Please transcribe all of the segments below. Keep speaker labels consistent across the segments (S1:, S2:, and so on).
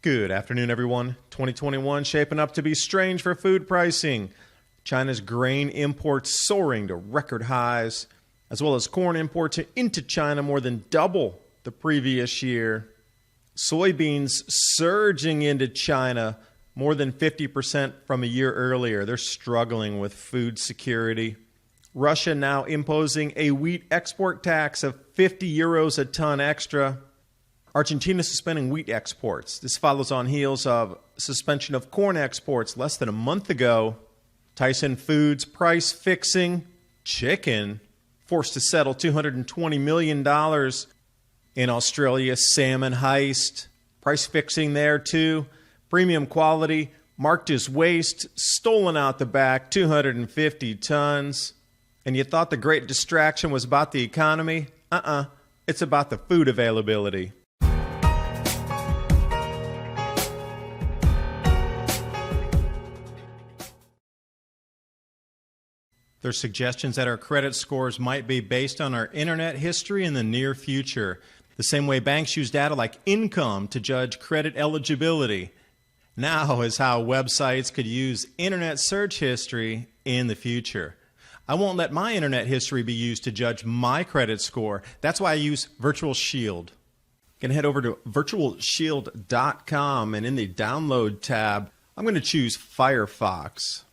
S1: Good afternoon, everyone. 2021 shaping up to be strange for food pricing. China's grain imports soaring to record highs, as well as corn imports into China more than double the previous year. Soybeans surging into China more than 50% from a year earlier. They're struggling with food security. Russia now imposing a wheat export tax of 50 euros a ton extra. Argentina suspending wheat exports. This follows on heels of suspension of corn exports less than a month ago. Tyson Foods price fixing. Chicken forced to settle $220 million. In Australia, salmon heist. Price fixing there too. Premium quality marked as waste, stolen out the back, 250 tons. And you thought the great distraction was about the economy? It's about the food availability. There's suggestions that our credit scores might be based on our internet history in the near future, the same way banks use data like income to judge credit eligibility. Now is how websites could use internet search history in the future. I won't let my internet history be used to judge my credit score. That's why I use Virtual Shield. You can head over to virtualshield.com, and in the Download tab, I'm going to choose Firefox.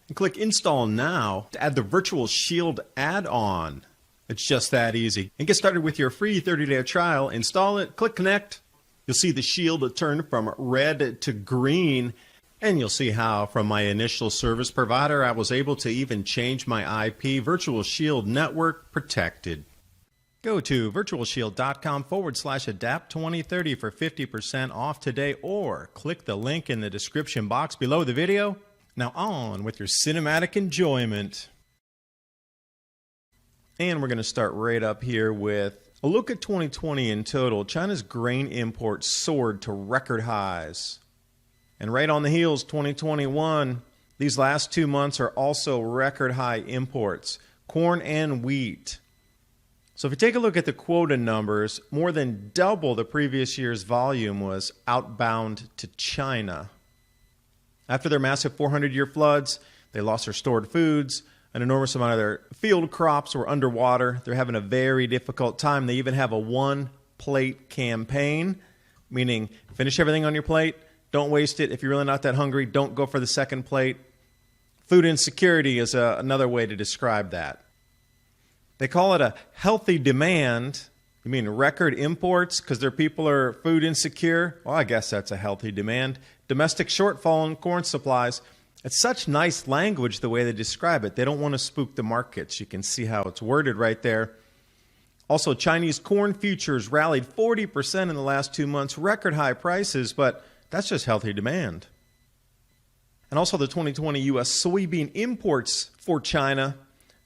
S1: And click Install Now to add the Virtual Shield add-on. It's just that easy. And get started with your free 30-day trial. Install it, click Connect. You'll see the shield turn from red to green. And you'll see how from my initial service provider, I was able to even change my IP. Virtual Shield Network protected. Go to virtualshield.com/adapt2030 for 50% off today, or click the link in the description box below the video. Now on with your cinematic enjoyment. And we're going to start right up here with a look at 2020 in total. China's grain imports soared to record highs. And right on the heels, 2021, these last 2 months are also record high imports, corn and wheat. So if you take a look at the quota numbers, more than double the previous year's volume was outbound to China. After their massive 400-year floods, they lost their stored foods. An enormous amount of their field crops were underwater. They're having a very difficult time. They even have a one-plate campaign, meaning finish everything on your plate. Don't waste it. If you're really not that hungry, don't go for the second plate. Food insecurity is another way to describe that. They call it a healthy demand. You mean record imports because their people are food insecure? Well, I guess that's a healthy demand. Domestic shortfall in corn supplies. It's such nice language the way they describe it. They don't want to spook the markets. You can see how it's worded right there. Also, Chinese corn futures rallied 40% in the last 2 months, record high prices, but that's just healthy demand. And also the 2020 U.S. soybean imports for China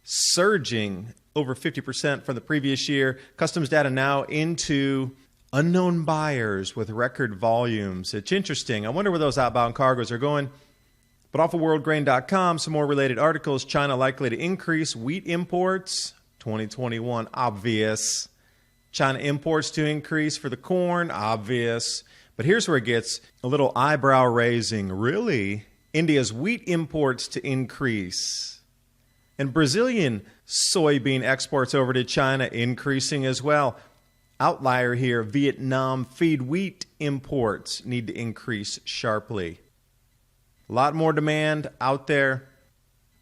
S1: surging over 50% from the previous year. Customs data now into unknown buyers with record volumes. It's interesting. I wonder where those outbound cargoes are going. But off of worldgrain.com, some more related articles. China likely to increase wheat imports. 2021, obvious. China imports to increase for the corn, obvious. But here's where it gets a little eyebrow raising. Really? India's wheat imports to increase. And Brazilian soybean exports over to China increasing as well. Outlier here, Vietnam feed wheat imports need to increase sharply. A lot more demand out there.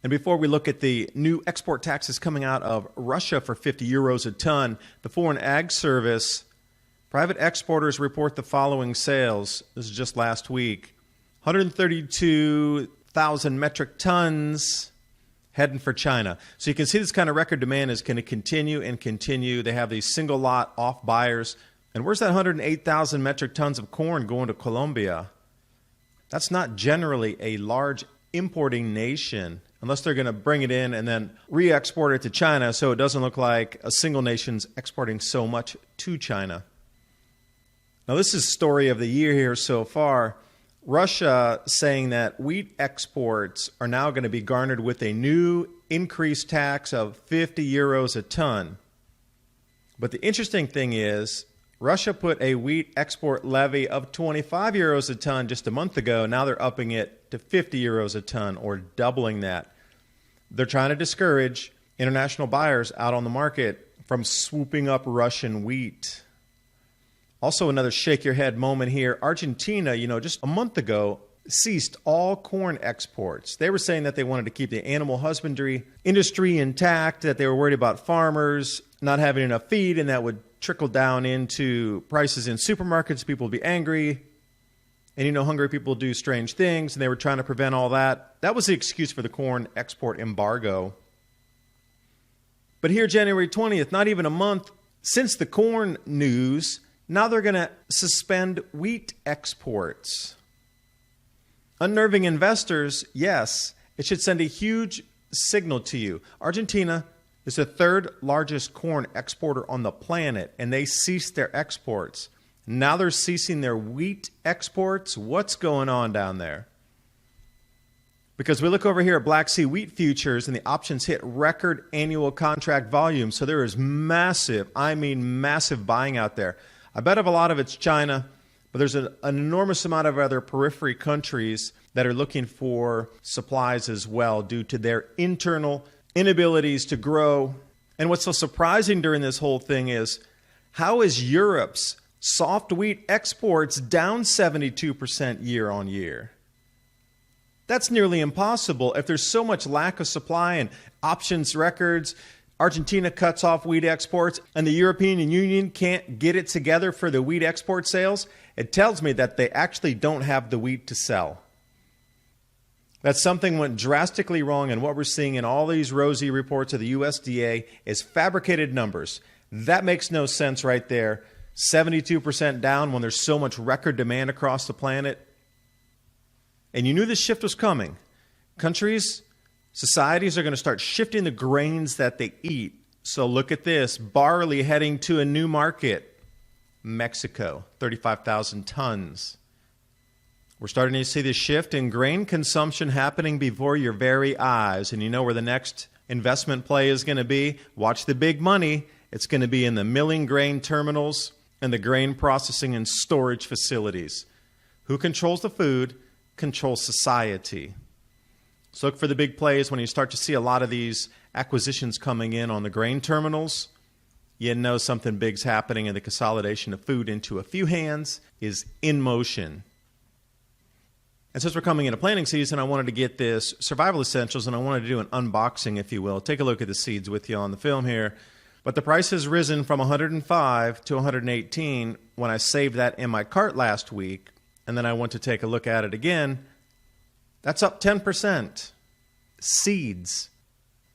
S1: And before we look at the new export taxes coming out of Russia for 50 euros a ton, the Foreign Ag Service, private exporters report the following sales. This is just last week. 132,000 metric tons heading for China. So you can see this kind of record demand is going to continue and continue. They have these single lot off buyers. And where's that 108,000 metric tons of corn going to Colombia? That's not generally a large importing nation unless they're going to bring it in and then re-export it to China so it doesn't look like a single nation's exporting so much to China. Now this is story of the year here so far. Russia saying that wheat exports are now going to be garnered with a new increased tax of 50 euros a ton. But the interesting thing is, Russia put a wheat export levy of 25 euros a ton just a month ago. Now they're upping it to 50 euros a ton, or doubling that. They're trying to discourage international buyers out on the market from swooping up Russian wheat. Also, another shake your head moment here. Argentina, just a month ago, ceased all corn exports. They were saying that they wanted to keep the animal husbandry industry intact, that they were worried about farmers not having enough feed, and that would trickle down into prices in supermarkets. People would be angry. And hungry people do strange things, and they were trying to prevent all that. That was the excuse for the corn export embargo. But here, January 20th, not even a month since the corn news, now they're going to suspend wheat exports. Unnerving investors, yes, it should send a huge signal to you. Argentina is the third largest corn exporter on the planet, and they ceased their exports. Now they're ceasing their wheat exports. What's going on down there? Because we look over here at Black Sea wheat futures, and the options hit record annual contract volume. So there is massive buying out there. I bet a lot of it's China, but there's an enormous amount of other periphery countries that are looking for supplies as well due to their internal inabilities to grow. And what's so surprising during this whole thing is, how is Europe's soft wheat exports down 72% year on year? That's nearly impossible. If there's so much lack of supply and options records, Argentina cuts off wheat exports, and the European Union can't get it together for the wheat export sales, it tells me that they actually don't have the wheat to sell. That something went drastically wrong, and what we're seeing in all these rosy reports of the USDA is fabricated numbers. That makes no sense right there. 72% down when there's so much record demand across the planet. And you knew this shift was coming. Countries, societies are going to start shifting the grains that they eat. So look at this. Barley heading to a new market. Mexico, 35,000 tons. We're starting to see this shift in grain consumption happening before your very eyes. And you know where the next investment play is going to be? Watch the big money. It's going to be in the milling grain terminals and the grain processing and storage facilities. Who controls the food? Controls society. So look for the big plays when you start to see a lot of these acquisitions coming in on the grain terminals. You know something big's happening, and the consolidation of food into a few hands is in motion. And since we're coming into planting season, I wanted to get this survival essentials, and I wanted to do an unboxing, if you will. Take a look at the seeds with you on the film here. But the price has risen from 105 to 118 when I saved that in my cart last week, and then I went to take a look at it again. That's up 10%. Seeds,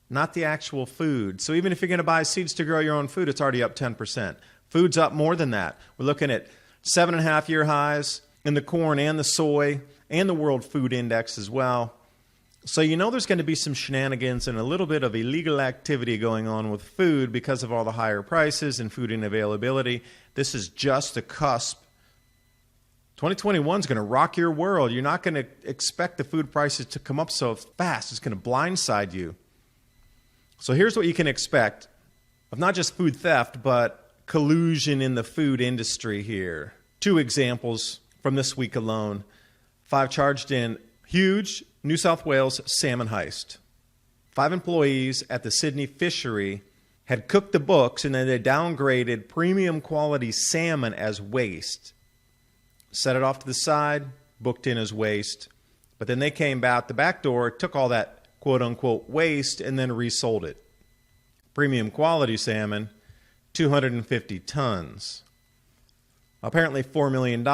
S1: not the actual food. So even if you're going to buy seeds to grow your own food, it's already up 10%. Food's up more than that. We're looking at 7.5-year highs in the corn and the soy and the World Food Index as well. So you know there's going to be some shenanigans and a little bit of illegal activity going on with food because of all the higher prices and food unavailability. This is just the cusp. 2021 is going to rock your world. You're not going to expect the food prices to come up so fast. It's going to blindside you. So here's what you can expect of not just food theft, but collusion in the food industry here. 2 examples from this week alone. 5 charged in huge New South Wales salmon heist. 5 employees at the Sydney fishery had cooked the books, and then they downgraded premium quality salmon as waste. Set it off to the side, booked in as waste. But then they came out the back door, took all that quote-unquote waste, and then resold it. Premium quality salmon, 250 tons. Apparently $4 million.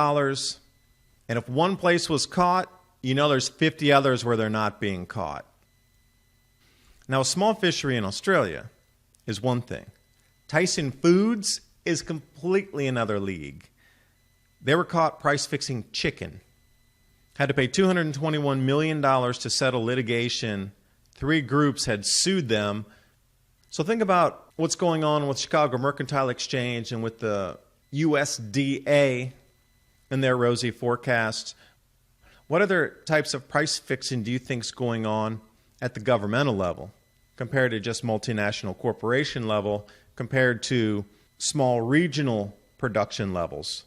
S1: And if one place was caught, you know there's 50 others where they're not being caught. Now, a small fishery in Australia is one thing. Tyson Foods is completely another league. They were caught price-fixing chicken. Had to pay $221 million to settle litigation. 3 groups had sued them. So think about what's going on with Chicago Mercantile Exchange and with the USDA and their rosy forecasts. What other types of price fixing do you think is going on at the governmental level compared to just multinational corporation level, compared to small regional production levels.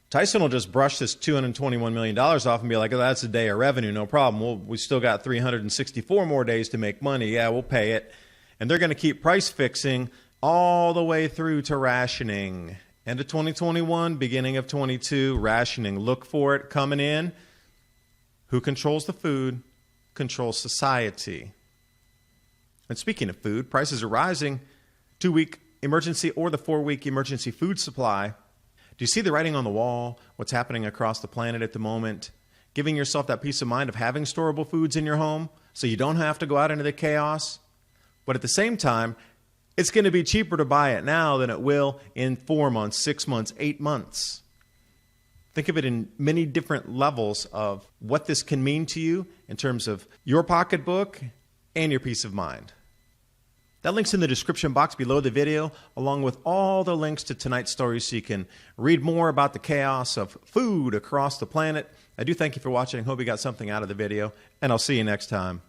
S1: Tyson will just brush this $221 million off and be like, oh, that's a day of revenue, no problem. We still got 364 more days to make money. Yeah, we'll pay it. And they're going to keep price fixing all the way through to rationing. End of 2021, beginning of 22, rationing. Look for it coming in. Who controls the food? Controls society. And speaking of food, prices are rising. 2-week emergency or the 4-week emergency food supply. Do you see the writing on the wall? What's happening across the planet at the moment? Giving yourself that peace of mind of having storable foods in your home so you don't have to go out into the chaos. But at the same time, it's going to be cheaper to buy it now than it will in 4 months, 6 months, 8 months. Think of it in many different levels of what this can mean to you in terms of your pocketbook and your peace of mind. That link's in the description box below the video, along with all the links to tonight's story so you can read more about the chaos of food across the planet. I do thank you for watching. Hope you got something out of the video, and I'll see you next time.